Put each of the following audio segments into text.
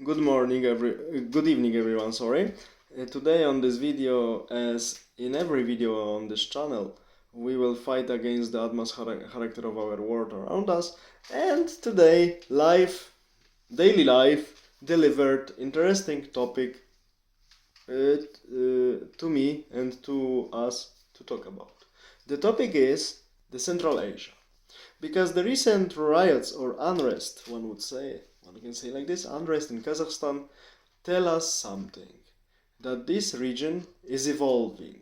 Good evening, everyone. Sorry. Today on this video, as in every video on this channel, we will fight against the character of our world around us. And today, daily life, delivered interesting topic to me and to us to talk about. The topic is the Central Asia. Because the recent riots or unrest, one can say like this, unrest in Kazakhstan, tell us something, that this region is evolving.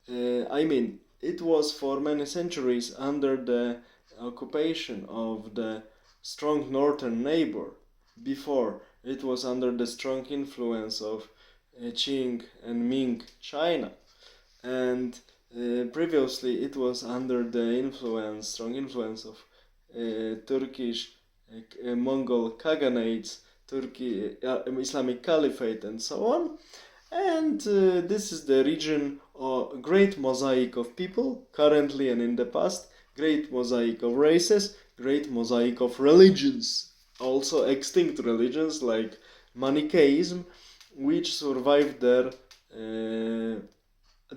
It was for many centuries under the occupation of the strong northern neighbor. Before, it was under the strong influence of Qing and Ming China. And previously, it was under the strong influence of Turkish, Mongol Khaganates, Turkey, Islamic Caliphate, and so on. And this is the region of great mosaic of people, currently and in the past, great mosaic of races, great mosaic of religions, also extinct religions like Manichaeism, which survived there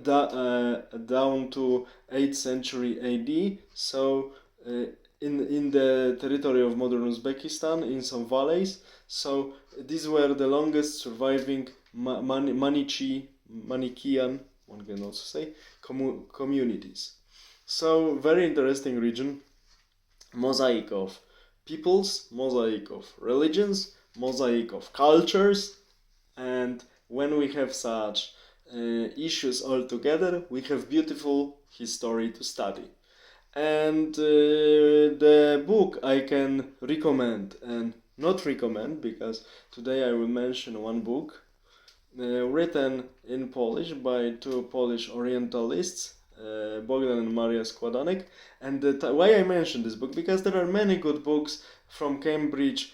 down to 8th century AD. So in the territory of modern Uzbekistan, in some valleys. So these were the longest surviving Manichaean, one can also say, communities. So very interesting region, mosaic of peoples, mosaic of religions, mosaic of cultures, and when we have such issues all together, we have beautiful history to study. And the book I can recommend and not recommend, because today I will mention one book written in Polish by two Polish Orientalists, Bogdan and Maria Składanek. And why I mention this book, because there are many good books from Cambridge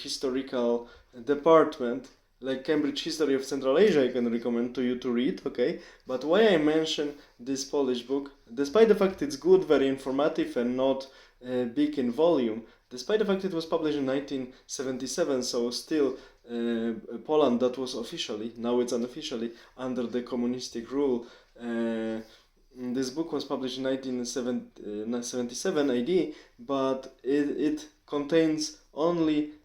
historical department, like Cambridge History of Central Asia. I can recommend to you to read, okay? But why I mention this Polish book, despite the fact it's good, very informative, and not big in volume, despite the fact it was published in 1977, so still Poland, that was officially, now it's unofficially, under the communistic rule. This book was published in 1977 AD, but it contains only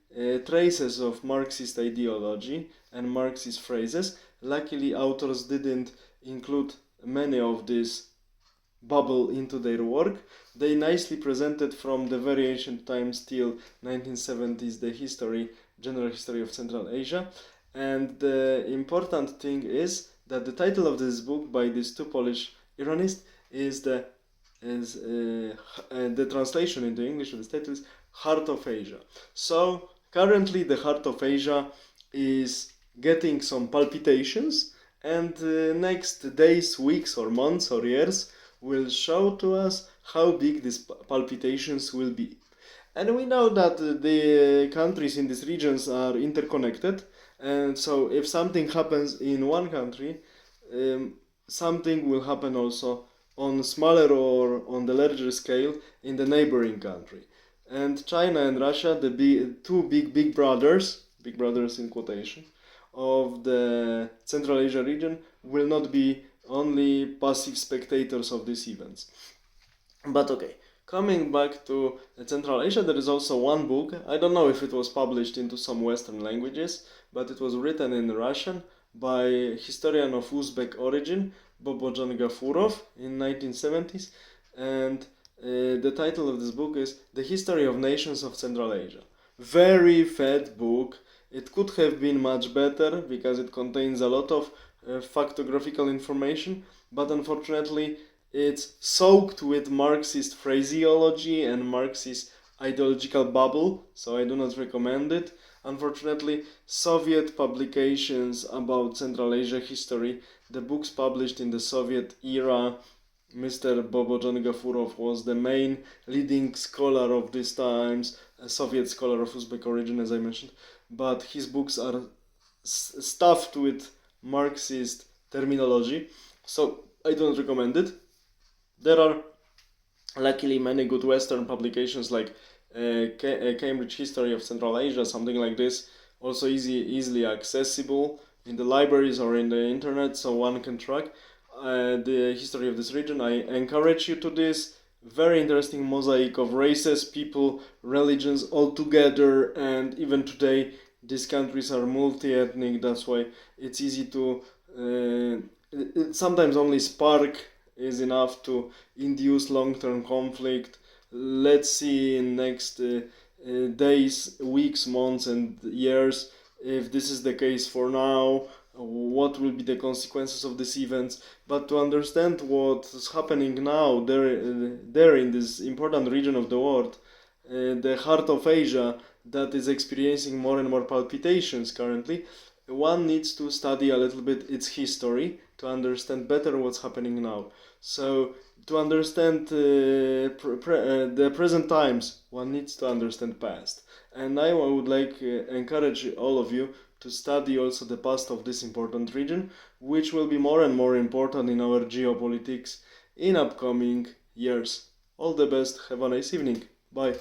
traces of Marxist ideology and Marxist phrases. Luckily, authors didn't include many of these bubble into their work. They nicely presented from the very ancient times till 1970s the general history of Central Asia. And the important thing is that the title of this book by these two Polish Iranists is the translation into English of this title is Heart of Asia. So currently the Heart of Asia is getting some palpitations, and next days, weeks or months or years will show to us how big these palpitations will be. And we know that the countries in these regions are interconnected, and so if something happens in one country, something will happen also on smaller or on the larger scale in the neighboring country. And China and Russia, the two big brothers in quotation, of the Central Asia region, will not be only passive spectators of these events. But okay, coming back to Central Asia, there is also one book. I don't know if it was published into some Western languages, but it was written in Russian by a historian of Uzbek origin, Bobojan Gafurov, in 1970s. And the title of this book is The History of Nations of Central Asia. Very fat book. It could have been much better because it contains a lot of factographical information, but unfortunately it's soaked with Marxist phraseology and Marxist ideological bubble, so I do not recommend it. Unfortunately, Soviet publications about Central Asia history, the books published in the Soviet era, Mr. Bobojan Gafurov was the main leading scholar of these times, a Soviet scholar of Uzbek origin, as I mentioned, but his books are stuffed with Marxist terminology, so I don't recommend it. There are luckily many good Western publications like Cambridge History of Central Asia, something like this, also easily accessible in the libraries or in the internet, so one can track the history of this region. I encourage you to this very interesting mosaic of races, people, religions all together, and even today these countries are multi-ethnic. That's why it's easy to sometimes only spark is enough to induce long-term conflict. Let's see in next days, weeks, months, and years if this is the case. For now, what will be the consequences of these events? But to understand what's happening now there in this important region of the world, the heart of Asia that is experiencing more and more palpitations currently, one needs to study a little bit its history to understand better what's happening now. So to understand the present times, one needs to understand past. And I would like encourage all of you to study also the past of this important region, which will be more and more important in our geopolitics in upcoming years. All the best. Have a nice evening. Bye.